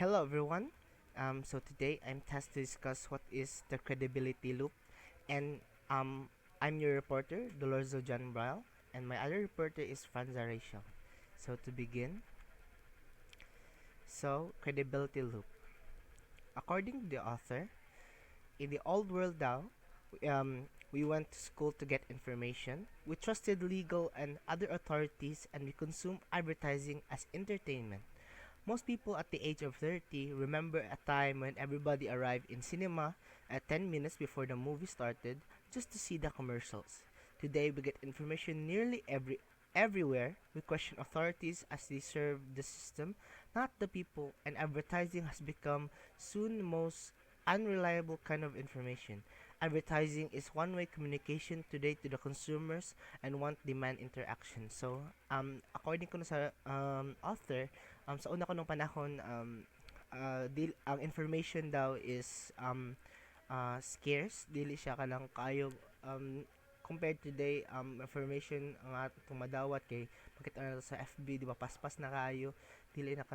Hello everyone. So today I'm tasked to discuss what is the credibility loop, and I'm your reporter Dolores John Bryle, and my other reporter is Franza Rachel. So to begin, credibility loop. According to the author, in the old world now, we went to school to get information. We trusted legal and other authorities, and we consumed advertising as entertainment. Most people at the age of 30 remember a time when everybody arrived in cinema at 10 minutes before the movie started just to see the commercials. Today we get information nearly everywhere. We question authorities as they serve the system, not the people, and advertising has become soon the most unreliable kind of information. Advertising is one-way communication today to the consumers and want demand interaction. So, according ko na sa author, sa una ko nung panahon, ang information daw is scarce, dili siya kanang kayo compared today, information ang atong madawat kay makita na sa FB, di ba, paspas na kayo, dili na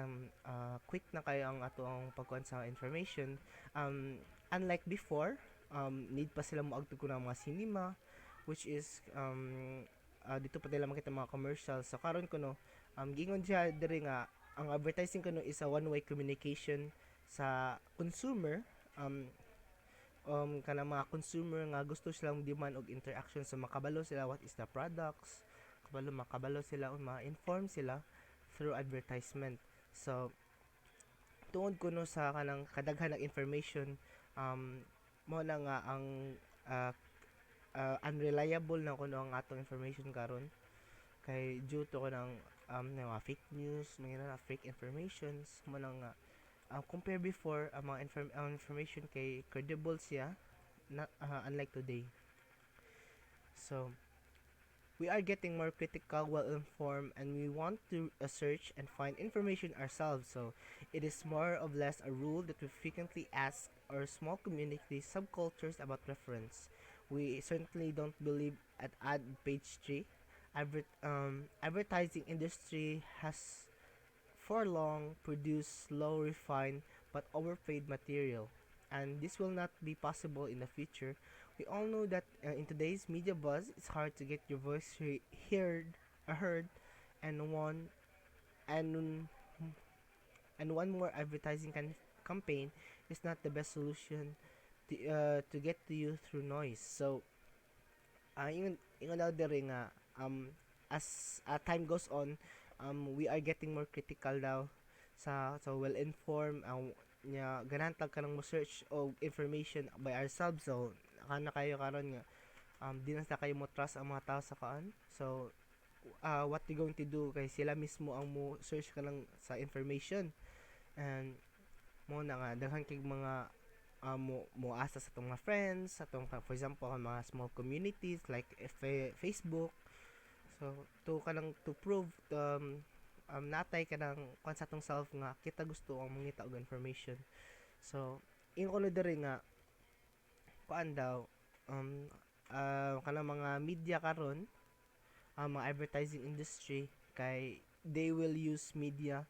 quick na kayo ang atong pagkuhan sa information. Unlike before, need pa sila moagtug ko ng mga cinema, which is dito pa nila makita mga commercials. So karon ko no, gingon siya diri nga ang advertising kuno is a one-way communication sa consumer. Kana mga consumer nga gusto silang demand og interaction, so makabalo sila what is the products, makabalo sila o ma-inform sila through advertisement. So tungod kuno sa kanang kadaghan ng information, mo na nga ang uh, unreliable na kuno ang atong information karon kay due to ko ng mga fake news, mga fake informations mo nang compare before ang mga information kay credible siya, not unlike today. So we are getting more critical, well informed, and we want to search and find information ourselves. So it is more or less a rule that we frequently ask our small community subcultures about reference. We certainly don't believe at ad page 3. Advertising industry has for long produced low refined but overpaid material, and this will not be possible in the future. We all know that in today's media buzz, it's hard to get your voice heard, and and one more advertising campaign is not the best solution to get to you through noise. So, ingon daw diri nga as time goes on, we are getting more critical daw sa well informed nya ganahan tag kanang mo search og information by ourselves. So kana kayo karon nga di na sa kayo mo trust ang mga tao sa kaan. So what you going to do kay sila mismo ang mo search ka lang sa information, and mo na nga daghan kay mga mo asa sa tong mga friends, sa tong for example ang mga small communities like Facebook. So to kanang to prove natay ka ng kung sa atong self nga kita gusto ang mangita og information. So ingon ko na diri nga kuan daw kanang mga media karon, mga advertising industry kay they will use media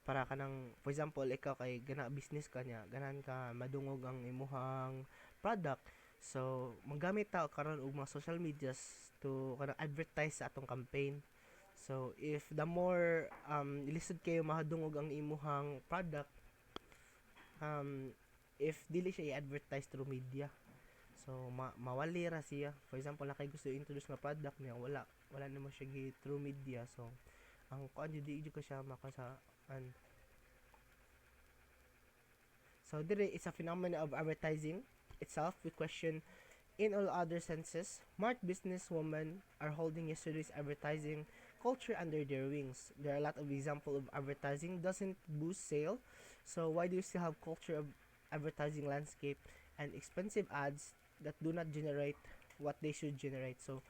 para kanang for example ikaw kay gana business ka niya, ganan ka madungog ang imuhang product. So magamit ta karon og mga social medias to kanang advertise sa atong campaign. So if the more lisod kayo mahadungog ang imuhang product, if dili siya i-advertise through media, so mawali ra siya. For example na kay gusto i-introduce nga product niya, wala na mo siya through media. So ang kuan di ko siya makasaan. So dire is a phenomenon of advertising itself. We question in all other senses. Smart businesswomen are holding yesterday's advertising culture under their wings. There are a lot of examples of advertising doesn't boost sale. So why do you still have culture of advertising landscape and expensive ads that do not generate what they should generate? So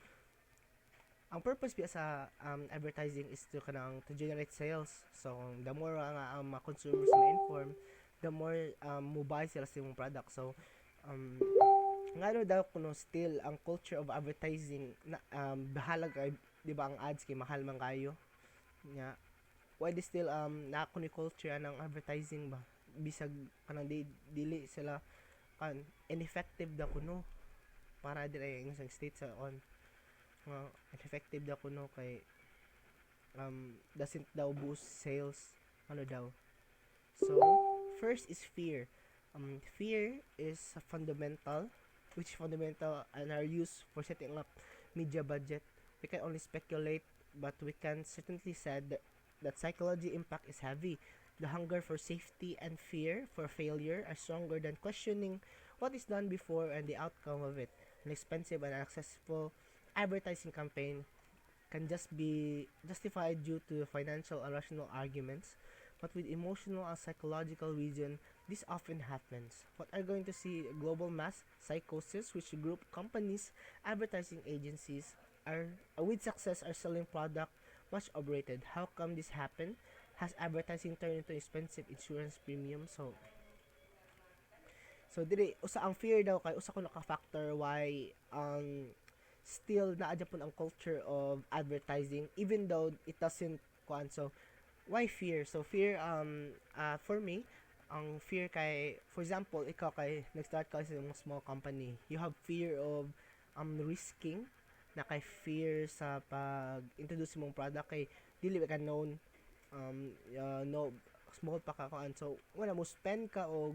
ang purpose biya sa advertising is to kanang to generate sales. So the more nga ang mga consumers ma-inform, the more mo buy sila sa imong product. So ngano daw kuno still ang culture of advertising na bahala kay di ba ang ads kay mahal man kayo nya, why still na kuno culture ng advertising ba bisag kanang dili sila kan ineffective da kuno para dire ang isang state sa on nga ineffective da kuno kay doesn't daw boost sales ano daw. So first is fear. Fear is a fundamental, which fundamental and are used for setting up media budget. We can only speculate, but we can certainly said that psychology impact is heavy. The hunger for safety and fear for failure are stronger than questioning what is done before and the outcome of it. An expensive and accessible advertising campaign can just be justified due to financial or rational arguments, but with emotional and psychological reason, this often happens. What are going to see global mass psychosis, which group companies, advertising agencies are with success are selling product much overrated. How come this happened? Has advertising turned into expensive insurance premium? So dili usa ang fear daw kay usa ko naka factor why still naadya pun ang culture of advertising even though it doesn't kuan. So why fear? So fear for me ang fear kay for example ikaw kay nag-start ka sa mga small company, you have fear of risking na kay fear sa pag introduce mong product kay dili ka known no small pa ka kuan. So wala mo spend ka og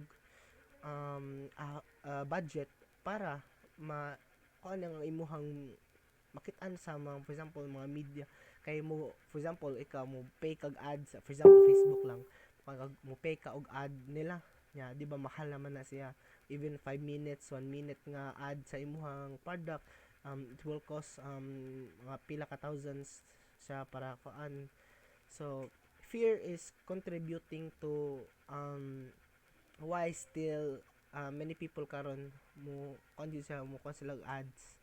budget para kuan ang imuhang makit-an sa mga for example mga media kay mo for example ikaw mo pay kag ads for example Facebook lang mo pay ka og ad nila nya di ba mahal naman na siya even 5 minutes 1 minute nga ad sa imuhang product it will cost mga pila ka thousands sa para kuan. So fear is contributing to why still many people karon mo kundi sa mo kuan sila ads.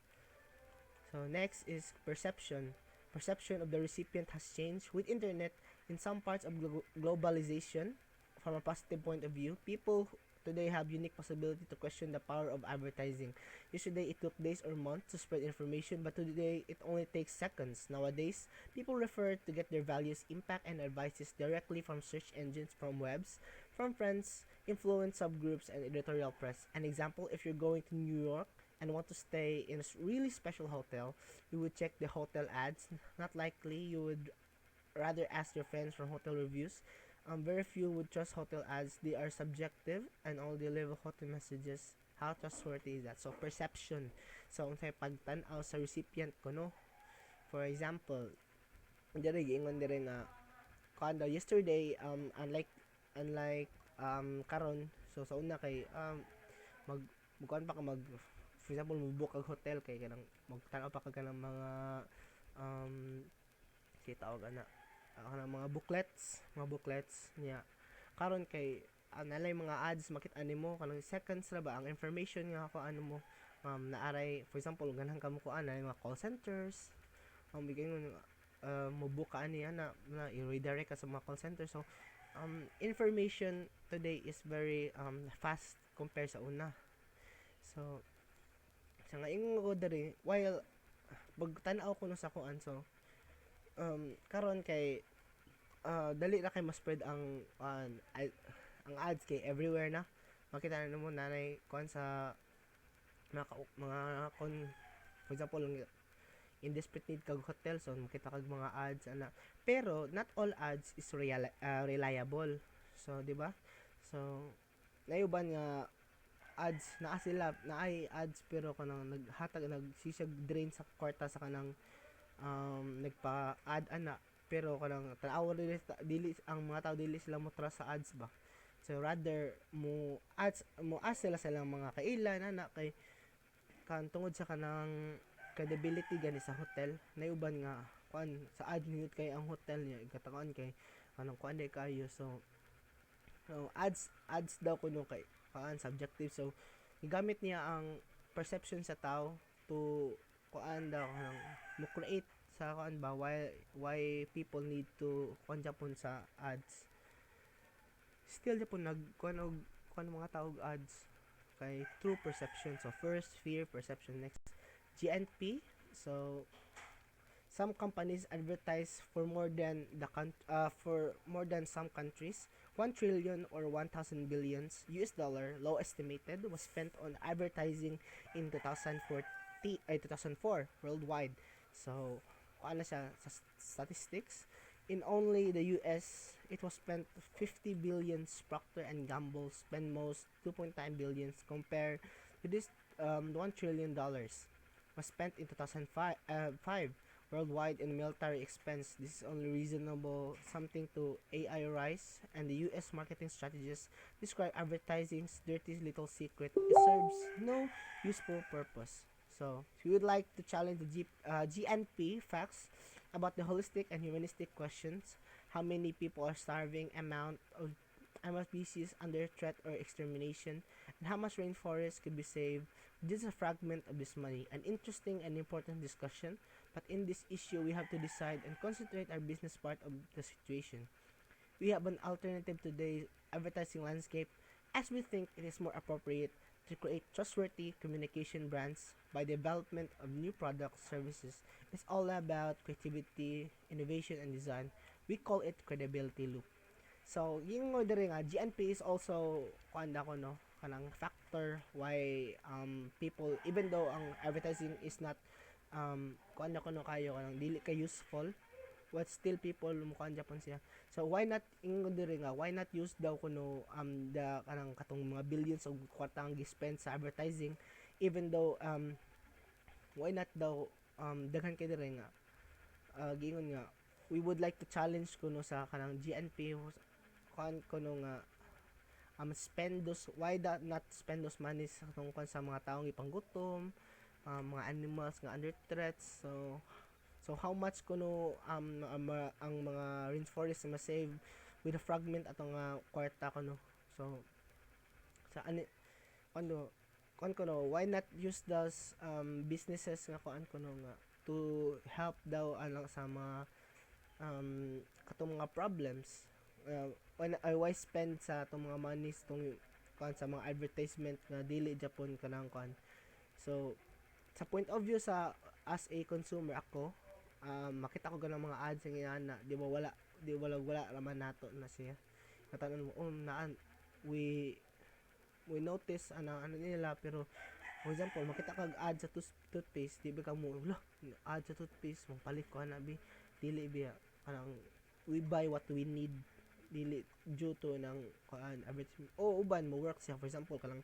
So next is perception. Perception of the recipient has changed with internet in some parts of globalization. From a positive point of view, people today have unique possibility to question the power of advertising. Yesterday, it took days or months to spread information, but today, it only takes seconds. Nowadays, people refer to get their values, impact, and advices directly from search engines, from webs, from friends, influence subgroups, and editorial press. An example, if you're going to New York and want to stay in a really special hotel, you would check the hotel ads. Not likely, you would rather ask your friends from hotel reviews. Very few would trust hotel ads. They are subjective and all they leave hotel messages. How trustworthy is that? So, perception. So, kung sa'yo pagtanaw sa recipient ko, no? For example, diri giingon diri nga kanda yesterday unlike karon so sa una kay magkuan pa ka for example mo-book ang hotel kay kanang magtanaw pa ka kanang mga si tawag ana kanang mga booklets niya karon kay nalay mga ads makit-an nimo kanang seconds ra ba ang information nga ako ano mo naaray for example ganang kamo ko ana mga call centers bigay mo mo-book ka niya na i-redirect ka sa mga call center. So information today is very fast compared sa una. So sa nga ingon ko diri while pagtan-aw ko no sa kuan so karon kay dali na kay ma-spread ang ads kay everywhere na makita na mo nanay kuan sa mga for example in desperate need kag hotel so makita kag mga ads ana pero not all ads is reliable so di ba so nayuban nga ads naa sila naay ads pero kanang naghatag nagsisig drain sa kwarta sa kanang nagpa-ad ana pero kanang tanaw dili ang mga tao dili sila mo trust sa ads ba so rather mo ads sila silang mga kailan ana kay kan tungod sa kanang credibility gani sa hotel nayuban nga kuan sa ad niyo kay ang hotel niya igatakan kay anong kuan day kayo so ads daw kuno kay kuan subjective so gigamit niya ang perception sa tao to kuan daw kanang mo create sa kuan ba why people need to kuan japon sa ads still japon nag kuan og kuan mga tao og ads kay through perception so first fear perception next GNP so some companies advertise for more than some countries 1 trillion or 1,000 billions US dollar, low estimated, was spent on advertising in 2004 worldwide. So, kung ano siya sa statistics, in only the US, it was spent 50 billions. Procter and Gamble spent most 2.9 billions compared to this 1 trillion dollars was spent in 2005 worldwide in military expense. This is only reasonable something to AI rise, and the US marketing strategists describe advertising's dirty little secret. It serves no useful purpose. So, if you would like to challenge the GNP facts about the holistic and humanistic questions, how many people are starving, amount of species under threat or extermination, and how much rainforest could be saved. This is a fragment of this money, an interesting and important discussion, but in this issue we have to decide and concentrate our business part of the situation. We have an alternative to today's advertising landscape as we think it is more appropriate to create trustworthy communication brands by development of new products, services. It's all about creativity, innovation, and design. We call it credibility loop. So, yung order nga, GNP is also, kuanda ko no, kanang factor why people, even though ang advertising is not, kuanda ko no kayo, kanang dili ka useful, but still people mukhang Japan siya. So, why not, yung order nga, why not use daw ko no, the, kanang katong mga billions of kwarta ang gispend sa advertising, even though, why not daw, daghan kay dire nga, giingon nga, we would like to challenge ko no sa kanang GNP kuno nga spend those why that not spend those money sa tungkol sa mga taong ipanggutom, mga animals nga under threats. So how much kuno ang mga rainforest na save with a fragment atong kwarta kuno. So sa ani kuno kuno why not use those businesses nga kuan kuno nga to help daw alang sa mga katong mga problems, when I why spend sa itong mga monies tong kuan sa mga advertisement nga dili Japon kanang kuan. So sa point of view sa as a consumer ako, makita ko ganang mga ads nga na di ba wala raman nato na siya katanon mo naan we notice ano nila, pero for example makita kag ad sa toothpaste, di ba ka mo ad sa toothpaste mong palit ko na bi dili biya kanang we buy what we need dili due to ng kuan advertisement. Uban mo work siya, for example kanang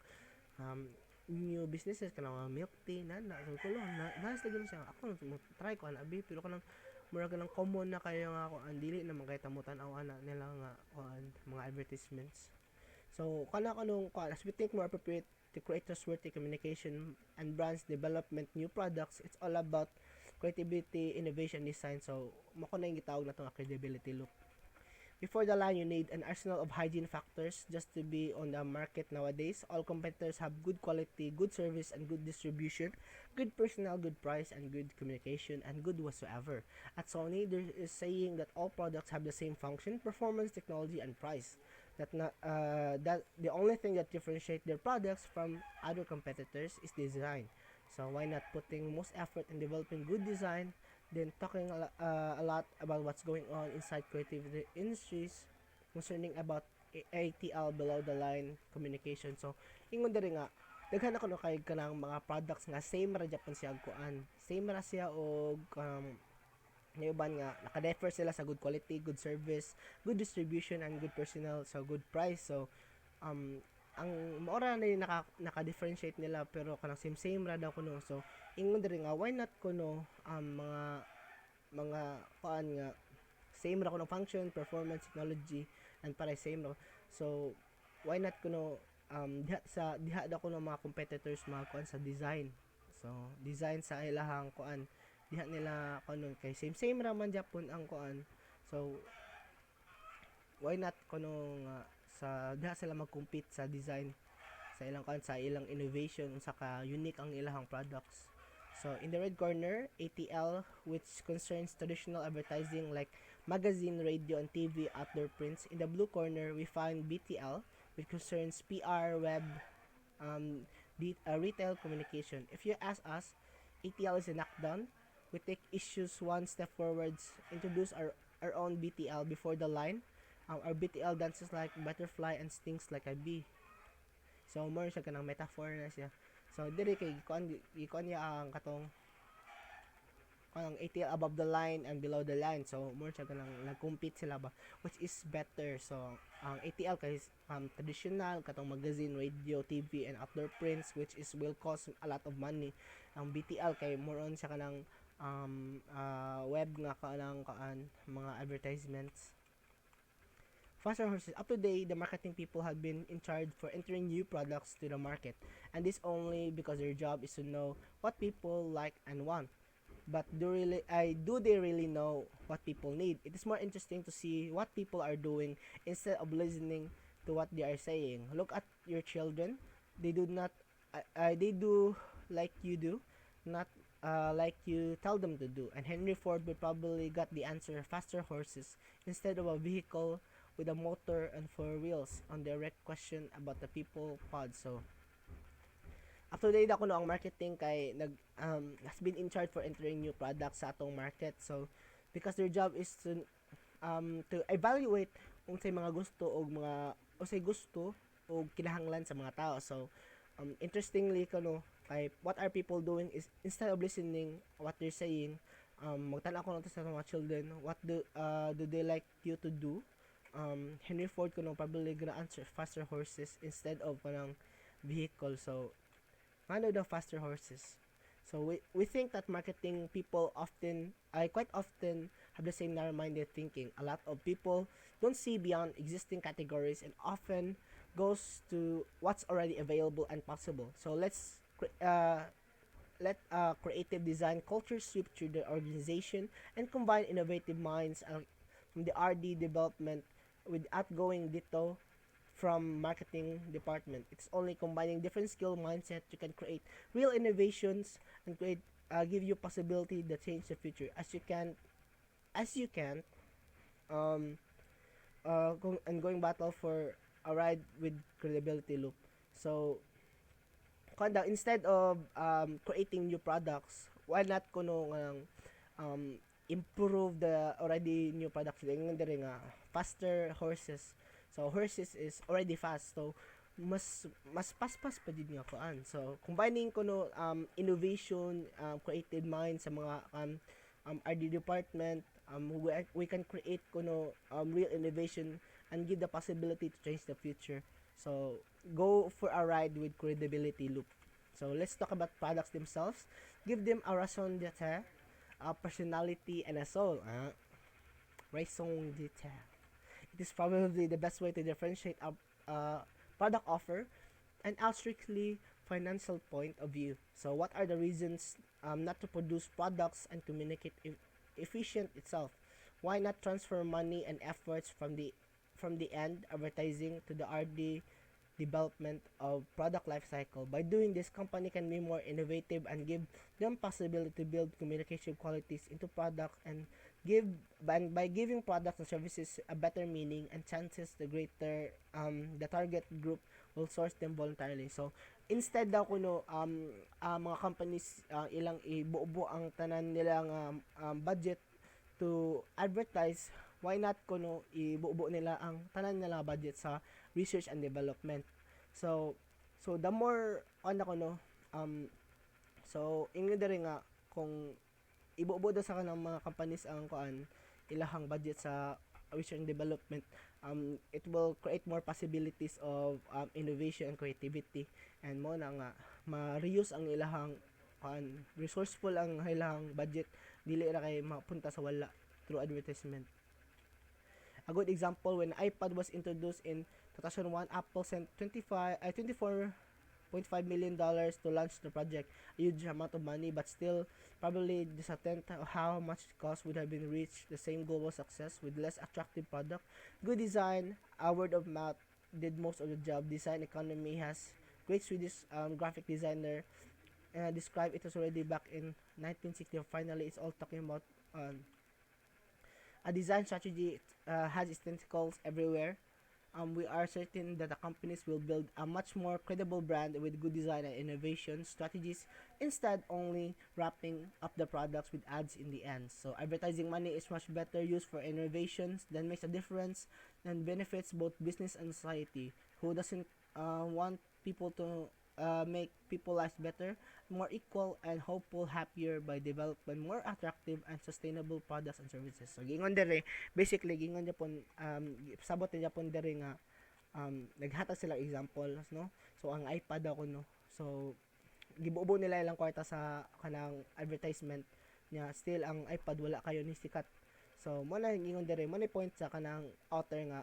new businesses kanang milk tea na so kulo na sa gano'n siya ako try ko ana bi, pero kanang mura kanang common na kayo nga kuan dili na man kay tamutan aw ana nila nga kuan mga advertisements. So kanang kuan as we think more appropriate to create trustworthy communication and brands development new products, it's all about creativity, innovation, design. So mako na yung gitawag na itong credibility loop. Before the line, you need an arsenal of hygiene factors just to be on the market nowadays. All competitors have good quality, good service, and good distribution, good personnel, good price, and good communication, and good whatsoever. At Sony, there is saying that all products have the same function, performance, technology, and price. That the only thing that differentiates their products from other competitors is design. So why not putting most effort in developing good design, then talking a lot about what's going on inside creative industries concerning about ATL below the line communication. So ingon diri nga daghan ako no kay kanang mga products nga same ra Japan siya kuan. Same ra siya og uban nga naka-differ sila sa good quality, good service, good distribution, and good personnel, so good price. So ang maora na yung naka-differentiate nila, pero kanang same ra daw kuno. So ingon diri nga why not kuno mga kuan nga same ra kuno function, performance, technology, and para same ra. So why not kuno diha daw kuno mga competitors mga kuan sa design. So design sa ilahang kuan diha nila kuno kay same ra man Japon ang kuan. So why not kuno nga sa diha sila mag-compete sa design sa ilang kuan sa ilang innovation unsa ka unique ang ilahang products. So in the red corner, ATL, which concerns traditional advertising like magazine, radio, and TV outdoor prints. In the blue corner, we find BTL, which concerns PR, web, retail communication. If you ask us, ATL is a knockdown. We take issues one step forwards, introduce our own BTL before the line, Our BTL dances like butterfly and stings like a bee. So more siya kanang metaphor na siya. So diri kay gikuan niya ang katong ang ATL above the line and below the line. So more siya kanang nag-compete sila ba which is better. So ang ATL kay traditional katong magazine, radio, TV and outdoor prints which is will cost a lot of money. Ang BTL kay more on siya kanang web nga kanang mga advertisements. Faster horses. Up to date, the marketing people have been in charge for entering new products to the market, and this only because their job is to know what people like and want. But do they really know what people need? It is more interesting to see what people are doing instead of listening to what they are saying. Look at your children. They do not they do like you do, not like you tell them to do. And Henry Ford would probably got the answer faster horses instead of a vehicle with a motor and four wheels on direct question about the people pod. So after day ako no ang marketing kay has been in charge for entering new products sa atong market. So because their job is to evaluate unsay mga gusto o mga unsay gusto o kinahanglan sa mga tao. So interestingly kano kay what are people doing is instead of listening what they're saying, magtan-aw ko sa mga children what do they like you to do. Henry Ford kuno probably gonna answer faster horses instead of kanang vehicle. So ano the faster horses. So we think that marketing people quite often have the same narrow-minded thinking. A lot of people don't see beyond existing categories and often goes to what's already available and possible. So let creative design culture sweep through the organization and combine innovative minds from the RD development with outgoing ditto from marketing department. It's only combining different skill mindset you can create real innovations and give you possibility that change the future as you can going battle for a ride with credibility loop. So instead of creating new products, why not kuno improve the already new products nga faster horses. So horses is already fast. So mas pas pa jud nga kuan. So combining kuno innovation, creative mind sa mga RD department, we can create kuno real innovation and give the possibility to change the future. So go for a ride with credibility loop. So let's talk about products themselves. Give them a raison d'être, a personality and a soul. Raison d'être. It is probably the best way to differentiate a product offer and a strictly financial point of view. So what are the reasons not to produce products and communicate efficient itself? Why not transfer money and efforts from the end advertising to the RD development of product life cycle? By doing this, company can be more innovative and give them possibility to build communication qualities into product and by giving products and services a better meaning and chances, the greater the target group will source them voluntarily. So instead daw kuno mga companies ilang ibuo ang tanan nilang budget to advertise, why not kuno ibuo nila ang tanan nila budget sa research and development. So the more ako no so ingon diri nga kung ibuo daw sa kanang mga companies ang ilahang budget sa research and development, it will create more possibilities of innovation and creativity, and mo na nga ma-reuse ang ilahang resourceful ang ilahang budget, dili ra kay mapunta sa wala through advertisement. A good example, when iPad was introduced in 2001, Apple sent $24.5 million to launch the project. A huge amount of money, but still probably just a tenth of how much it cost would have been reached the same global success with less attractive product. Good design, a word of mouth did most of the job. Design economy has great Swedish graphic designer described it as already back in 1960. Finally, it's all talking about a design strategy has its tentacles everywhere. We are certain that the companies will build a much more credible brand with good design and innovation strategies instead only wrapping up the products with ads in the end. So advertising money is much better used for innovations that makes a difference and benefits both business and society. Who doesn't want people to make people lives better, more equal and hopeful, happier by developing more attractive and sustainable products and services. So gingon dere basically gingon Japon sabot ni Japon dere nga naghatag sila examples no. So ang iPad ako no. So gibubo nila ilang kwarta sa kanang advertisement niya, still ang iPad wala kayo ni sikat. So mo na gingon dere mo na point sa kanang author nga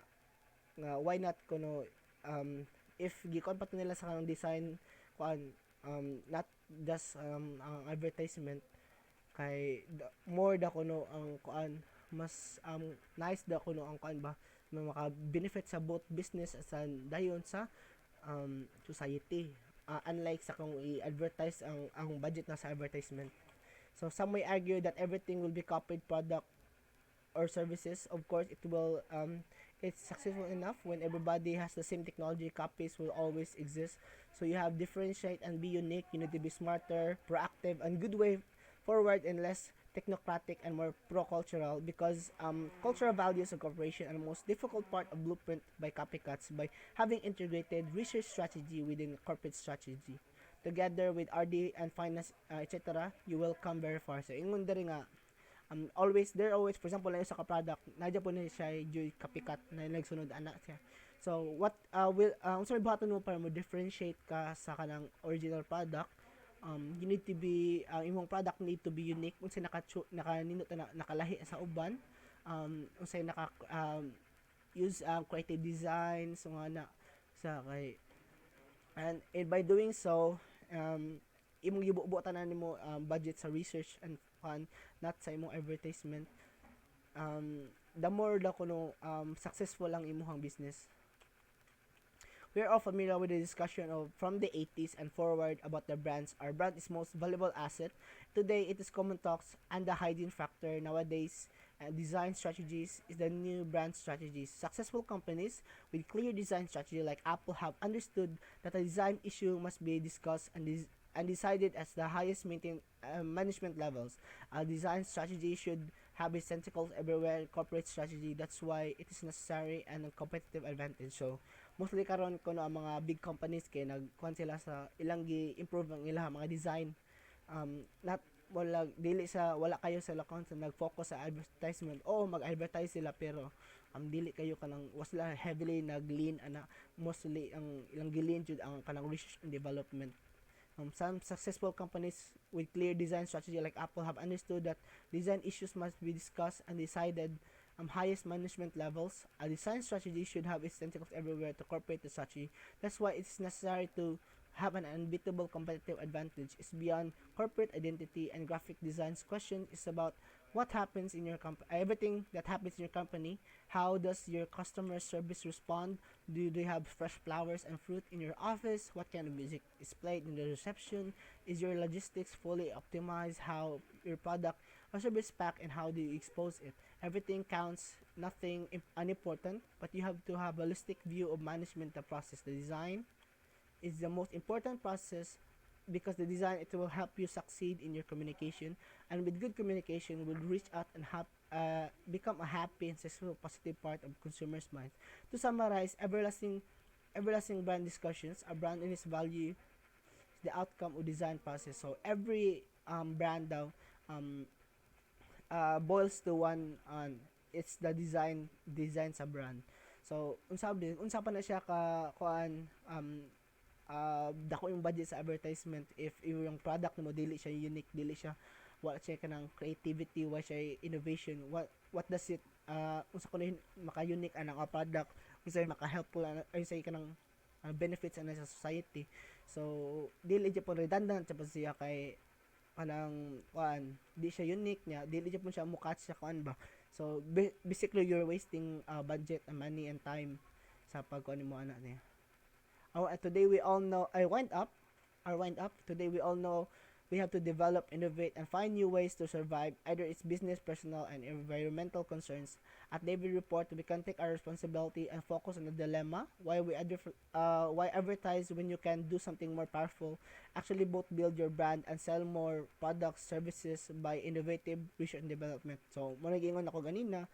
why not kuno if gikon pa to nila sa kanang design kuan not just ang advertisement kay more da kuno ang kuan mas nice da kuno ang kuan ba na maka benefit sa both business as dayon sa society, unlike sa kung i-advertise ang budget na sa advertisement. So some may argue that everything will be copied product or services. Of course it will it's successful enough when everybody has the same technology. Copies will always exist, so you have differentiate and be unique. You need to be smarter, proactive, and good way forward, and less technocratic and more pro-cultural, because cultural values of corporation are the most difficult part of blueprint by copycats. By having integrated research strategy within corporate strategy together with RD and finance, etc., you will come very far. So ingon diri nga always there always for example na sa ka-product nadya po na siya joy copycat na nagsunod ana siya. So what will unsa may buhaton mo para mo differentiate ka sa kanang original product? You need to be imong product need to be unique, unsay nakaninot na nakalahi sa uban, unsay naka use creative design so nga na sa kay, and by doing so imong gibubutan na nimo budget sa research and fund, not sa imong advertisement. The more da kuno successful ang imong business. We are all familiar with the discussion of from the 80s and forward about the brands. Our brand is most valuable asset. Today, it is common talks and the hiding factor. Nowadays, design strategies is the new brand strategies. Successful companies with clear design strategy like Apple have understood that a design issue must be discussed and decided as the highest management levels. A design strategy should have its tentacles everywhere in corporate strategy. That's why it is necessary and a competitive advantage. So, mostly karon kuno ang mga big companies kay nagkuan sila sa ilang gi-improve ang ilang mga design. Not wala dili sa wala kayo sa lakon sa nag-focus sa advertisement. Mag-advertise sila pero dili kayo kanang was sila heavily nag-lean ana mostly ang ilang gilin jud ang kanang research and development. Some successful companies with clear design strategy like Apple have understood that design issues must be discussed and decided highest management levels. A design strategy should have its tentacles everywhere to incorporate the strategy. That's why it's necessary to have an unbeatable competitive advantage. It's beyond corporate identity and graphic design's question is about what happens in your company, everything that happens in your company. How does your customer service respond? Do they have fresh flowers and fruit in your office? What kind of music is played in the reception? Is your logistics fully optimized? How your product or service packed, and how do you expose it? Everything counts, nothing unimportant, but you have to have a holistic view of management the process. The design is the most important process because the design it will help you succeed in your communication, and with good communication will reach out and become a happy and successful positive part of consumers' minds. To summarize, everlasting brand discussions, a brand and its value is the outcome of design process. So every brand daw boils to one it's the design sa brand. So unsa pa na siya ka kuan dako yung budget sa advertisement if yung product mo dili siya unique, dili siya wala siya kanang creativity, wala siya innovation, what does it unsa kuno maka-unique anang product, unsa maka-helpful ay say kanang benefits ana sa society. So dili jud po redundant sa siya kay kanang kuan di siya unique niya, dili jud po siya mukatch sa kuan ba. So basically you're wasting budget and money and time sa pagkuan mo ana niya. Today we all know I wind up. Today we all know we have to develop, innovate, and find new ways to survive. Either it's business, personal, and environmental concerns. At David Report, we can take our responsibility and focus on the dilemma. Why advertise when you can do something more powerful? Actually, both build your brand and sell more products, services by innovative research and development. So, mo nagingon ako ganina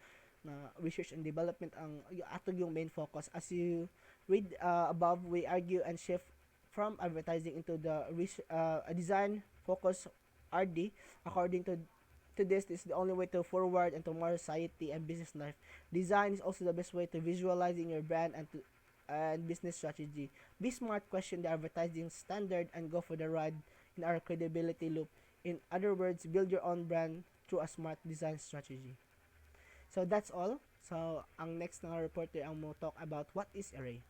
na research and development ang atog yung main focus. As you read above, we argue and shift from advertising into the design focus RD. According to this is the only way to forward into more society and business life. Design is also the best way to visualizing your brand and business strategy. Be smart, question the advertising standard, and go for the ride in our credibility loop. In other words, build your own brand through a smart design strategy. So that's all. So ang next na reporter ang mo talk about what is array.